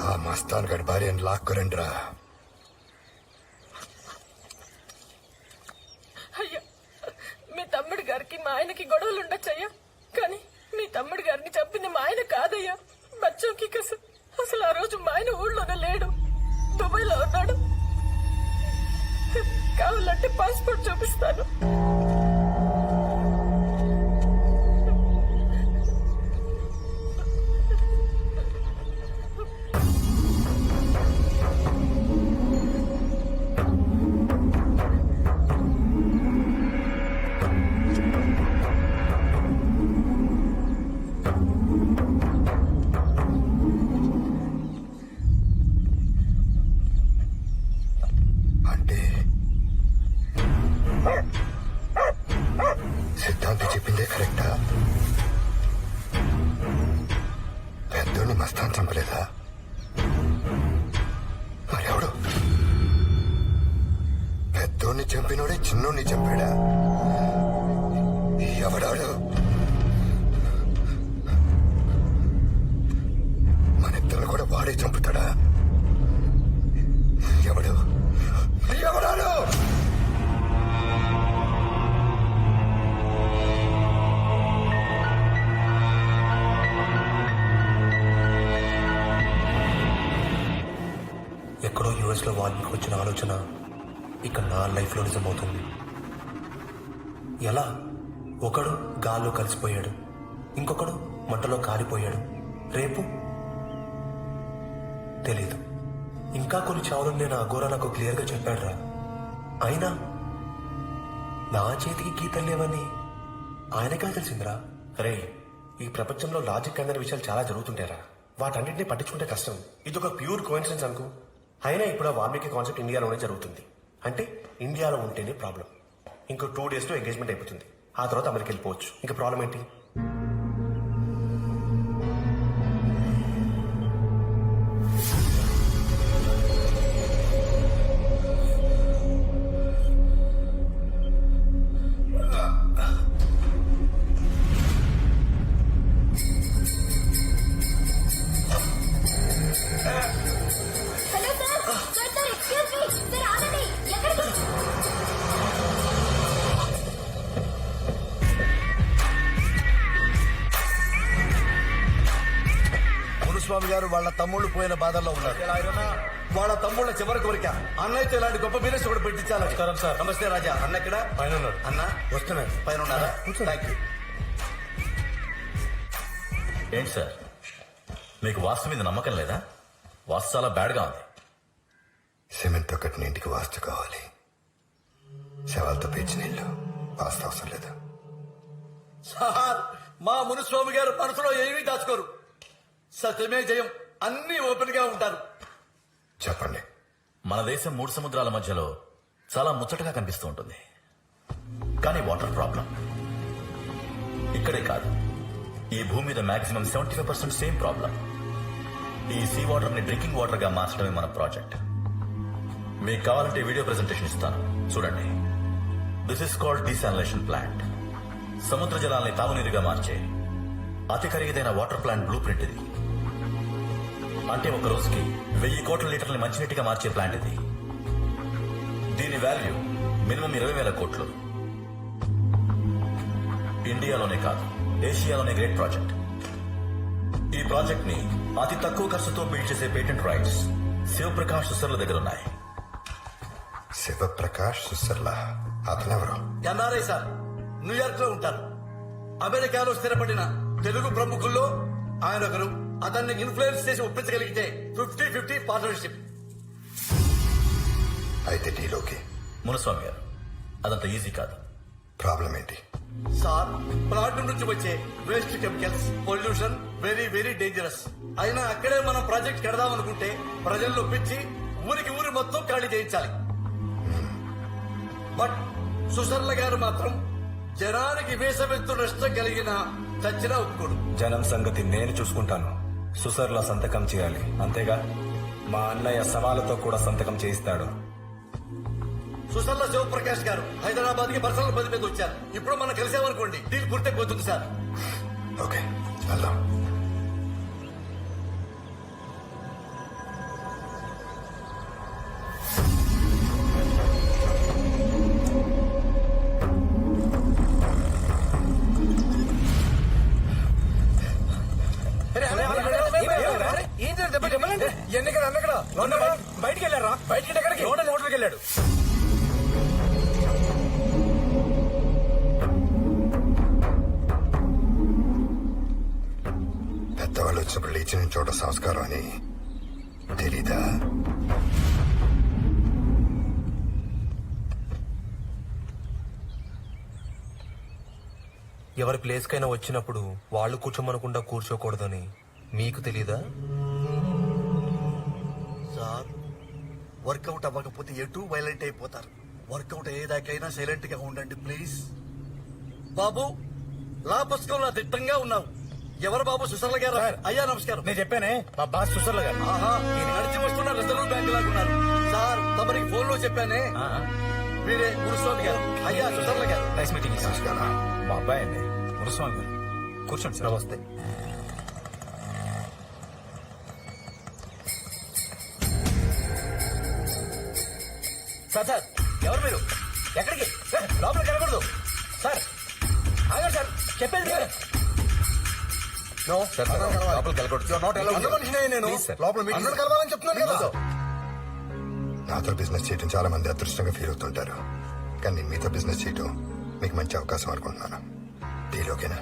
ఆ మస్తాన్ గడి భార్యను లాక్కురండిరా. అయ్యా, మీ తమ్ముడి గారికి మా ఆయనకి గొడవలు ఉండొచ్చయ్యా, కానీ మీ తమ్ముడి గారిని చంపింది మా ఆయన కాదయ్యా, బచ్చోకి కసు. అసలు ఆ రోజు మా ఆయన ఊళ్ళోనే లేడు, దుబాయ్ లో ఉన్నాడు. కావాలంటే పాస్పోర్ట్ చూపిస్తాను. అంటే సిద్ధాంతి చెప్పిందే కరెక్టా? పెద్దోడిని మస్తాన్ చంపలేదా? మరెవడు? పెద్దోడిని చంపినోడే చిన్నోడిని చంపాడా? ఎవడాడు? మనిద్దరు కూడా వాడే చంపుతాడా? ఎవడు? ఎవడాడు? ఎక్కడో యుఎస్ లో వాల్మీకి వచ్చిన ఆలోచన ఇక్కడ నా లైఫ్ లో నిజమవుతుంది. ఎలా? ఒకడు గాల్లో కలిసిపోయాడు, ఇంకొకడు మంటలో కాలిపోయాడు. రేపు తెలీదు. ఇంకా కొన్ని చావులను నేను అఘోరా నాకు క్లియర్ గా చెప్పాడురా. అయినా నా చేతికి గీతలు లేవని ఆయనకే తెలిసిందిరా. రే, ఈ ప్రపంచంలో లాజిక్ అందరి విషయాలు చాలా జరుగుతుంటారా, వాటన్నింటినీ పట్టించుకుంటే కష్టం. ఇదొక ప్యూర్ కోఇన్సిడెన్స్ అనుకో. అయినా ఇప్పుడు ఆ వాల్మీకి కాన్సెప్ట్ ఇండియాలోనే జరుగుతుంది. అంటే ఇండియాలో ఉంటేనే ప్రాబ్లం. ఇంకో 2 days లో ఎంగేజ్మెంట్ అయిపోతుంది. ఆ తర్వాత అమెరికా వెళ్ళిపోవచ్చు. ఇంకా ప్రాబ్లం ఏంటి? స్వామి గారు వాళ్ళ తమ్ముళ్ళు పోయిన బాధల్లో ఉన్నారు. వాళ్ళ తమ్ముళ్ళ చివరి కోరిక అన్నయ్యతో ఇలాంటి గొప్ప బిజినెస్ కూడా పెట్టించాలి. నమస్కారం సార్. నమస్తే రాజా. అన్న ఇక్కడ పైన ఉన్నాడు. అన్న వస్తున్నాడు. పైన ఉన్నారా? Thank you. ఏంటి సార్, మీకు వాస్తు మీద నమ్మకం లేదా? వాస్తు చాలా బ్యాడ్ గా ఉంది. సిమెంట్తో కట్టిన ఇంటికి వాస్తు కావాలి, శవాలతో పేర్చిన ఇల్లు వాస్తు అవసరం లేదు. సార్, మా మునుస్వామి గారు మనసులో ఏమీ దాచుకోరు. సత్యమే జయం, అన్ని ఓపెన్ గా ఉంటారు. చెప్పండి. మన దేశం 3 సముద్రాల మధ్యలో చాలా ముచ్చటగా కనిపిస్తూ ఉంటుంది, కానీ వాటర్ ప్రాబ్లం ఇక్కడే కాదు, ఈ భూమి మీద మాక్సిమం 75% సేమ్ ప్రాబ్లం. ఈ సీ వాటర్ ని డ్రింకింగ్ వాటర్ గా మార్చడమే మన ప్రాజెక్ట్. మీకు కావాలంటే వీడియో ప్రెజెంటేషన్ ఇస్తాను, చూడండి. This is called desalination plant. సముద్ర జలాల్ని తాగునీరుగా మార్చే అతి ఖరీదైన వాటర్ ప్లాంట్ బ్లూ ప్రింట్ ఇది. అంటే ఒక రోజుకి 1000 కోట్ల లీటర్ల మంచినీటిగా మార్చే ప్లాంట్ ఇది. దీని వాల్యూ మినిమం 20,000 కోట్లు. ఇండియాలోనే కాదు, ఏషియాలోనే గ్రేట్ ప్రాజెక్ట్. ఈ ప్రాజెక్ట్ ని అతి తక్కువ ఖర్చుతో బిల్డ్ చేసే పేటెంట్ రైట్స్ శివప్రకాష్ సుసర్ల దగ్గర ఉన్నాయి. శివప్రకాష్ సుసర్లా అతనెవరు? ఎన్ఆర్ఐ సార్, న్యూయార్క్ లో ఉంటారు. అమెరికాలో స్థిరపడిన తెలుగు ప్రముఖుల్లో ఆయన ఒకరు. అతన్ని ఇన్ఫ్లుయెన్స్ చేసి ఒప్పించగలిగితే 50-50 పార్ట్నర్షిప్. అయితే డీలోకి. మునస్వామి గారు, అదంత ఈజీ కాదు. ప్రాబ్లం ఏంటి? సార్, ప్లాంట్ నుంచి వచ్చే waste chemicals, pollution very very dangerous. అయినా అక్కడే మనం ప్రాజెక్ట్ కడదాం అనుకుంటే ప్రజల్లో పిచ్చి ఊరికి ఊరి మొత్తం ఖాళీ చేయించాలి. బట్ సుసర్ల గారు మాత్రం జనానికి వేసవెత్తు నష్టం కలిగిన చచ్చినా ఒప్పుకోడు. జనం సంగతి నేను చూసుకుంటాను. సుసర్ల సంతకం చేయాలి, అంతేగా? మా అన్నయ్య సవాలతో కూడా సంతకం చేయిస్తాడు. సుసర్ల శివప్రకాష్ గారు హైదరాబాద్ కి పర్సనల్ పని మీద వచ్చారు. ఇప్పుడు మనం కలిసామనుకోండి, డీల్ పూర్తయిపోతుంది సార్. ఓకే, వెళ్దాం. ఎన్నికలు అన్నక్కడ బయటికి వెళ్ళారా బయటికి ఎక్కడికి హోటల్కి వెళ్ళాడు. పెద్దవాళ్ళు వచ్చినప్పుడు లేచిన చోట సంస్కారం అని తెలీదా? ఎవరి ప్లేస్ కైనా వచ్చినప్పుడు వాళ్ళు కూర్చోమనకుండా కూర్చోకూడదని మీకు తెలీదా? సార్ వర్కౌట్ అవ్వకపోతే ఎటు వైలెంట్ అయిపోతారు. వర్కౌట్ అయ్యేదాకైనా సైలెంట్ గా ఉండండి ప్లీజ్. బాబు లా పుస్తకంలో దిట్టంగా ఉన్నావు. ఎవరు బాబు? సుసర్ల గారు. అయ్యా నమస్కారం. నేను చెప్పానే మా బాస్ సుసర్ల గారు. ఆహా, ఈయన నడిచి వస్తున్న రిజర్వ్ బ్యాంక్ లాగా ఉన్నారు. సార్ తమరికి ఫోన్ లో చెప్పానే, వీరే గురుస్వామి గారు. అయ్యా సుసర్ల గారు. Nice meeting. సంస్కారం. మా అబ్బాయి అండి గురుస్వామి గారు. కూర్చోండి సార్. నమస్తే. సార్ సార్ ఎవరు మీరు? ఎక్కడికి? సార్ లోపలికి వెళ్ళకూడదు. సార్ ఆగండి సార్, చెప్పేది మీరే. నాతో బిజినెస్ చేయడం చాలా మంది అదృష్టంగా ఫీల్ అవుతుంటారు, కానీ నేను మీతో బిజినెస్ చేయడం మీకు మంచి అవకాశం అనుకుంటున్నాను. డీల్ ఓకేనా?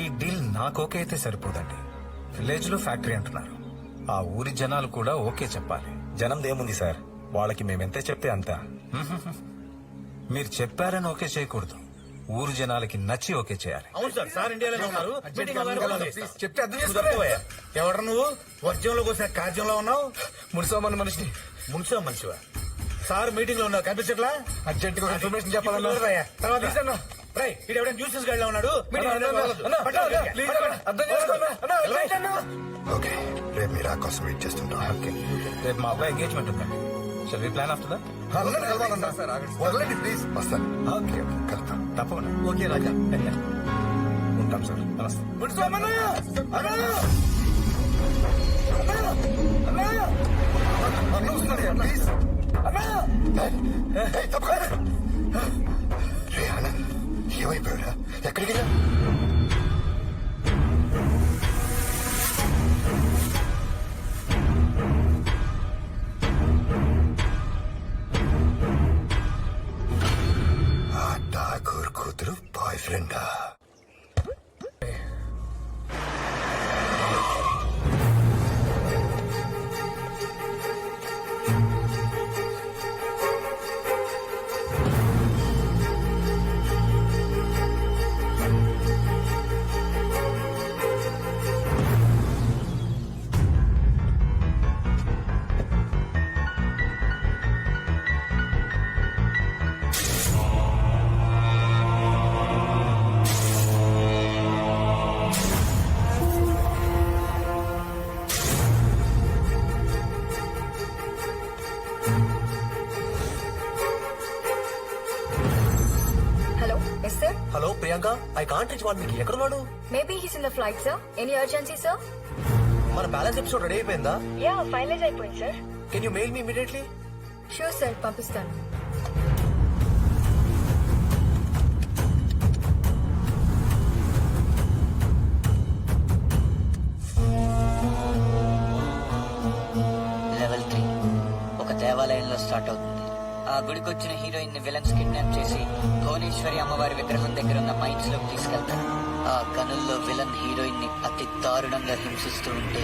ఈ డీల్ నాకు ఓకే అయితే సరిపోదండి. విలేజ్ లో ఫ్యాక్టరీ అంటున్నారు, ఆ ఊరి జనాలు కూడా ఓకే చెప్పాలి. జనం ఏముంది సార్, వాళ్ళకి మేమెంతే చెప్తే అంతా. మీరు చెప్పారని ఓకే చేయకూడదు, ఊరు జనాలకి నచ్చి ఓకే చేయాలి. అవును సార్, సార్ ఇండియాలోనే ఉన్నారు. చెప్తే అర్థం చేసుకోవాలి. ఎవరు నువ్వు? వర్జంలోకి వచ్చిన కార్యంలో ఉన్నావు. మున్సోమన్ మనిషి. మున్సోమ మనిషివా? సార్ మీటింగ్ లో ఉన్నావు, కనిపించట్లా? అర్జెంట్ గా ఇన్ఫర్మేషన్ చెప్పాలన్నా. తర్వాత ఇస్తాను. ఇది ఎవరైనా న్యూసెస్ గడిలో ఉన్నాడు. ఓకే, రేపు మీరు ఆ కోసం వెయిట్ చేస్తుంటాం. ఓకే, రేపు మా అబ్బాయి ఎంగేజ్మెంట్ ఉందండి. Shall we plan after that? వదలండి ప్లీజ్. వస్తాను. ఓకే కలుద్దాం. తప్పకుండా. ఓకే రాజా. ఉంటాం సార్. నమస్తే. ప్లీజ్. రే ఆనంద్, ఏమైపోయారా? ఎక్కడికి వెళ్ళా? ఆ ఠాకూర్ కూతురు బాయ్ ఫ్రెండా? Hello, yes sir. Hello Priyanka, I can't reach వాడు. మీకు ఎక్కడున్నాడు? Maybe he's in the flight, sir. Any urgency, sir? మన బ్యాలెన్స్ ఎపిసోడ్ రెడీ అయిపోయిందా? Yeah, finalize అయిపోయింది, sir. Can you mail me immediately? Sure, sir. పంపిస్తాను. లెవెల్ 3 ఒక దేవాలయంలో స్టార్ట్ అవుతుంది. ఆ గుడికొచ్చిన హీరోయిన్ ని విలన్స్ కిడ్నాప్ చేసి భువనేశ్వరి అమ్మవారి విగ్రహం దగ్గర ఉన్న మైన్స్ లోకి తీసుకెళ్తారు. ఆ గనుల్లో విలన్ హీరోయిన్ ని అతి దారుణంగా హింసిస్తూ ఉంటే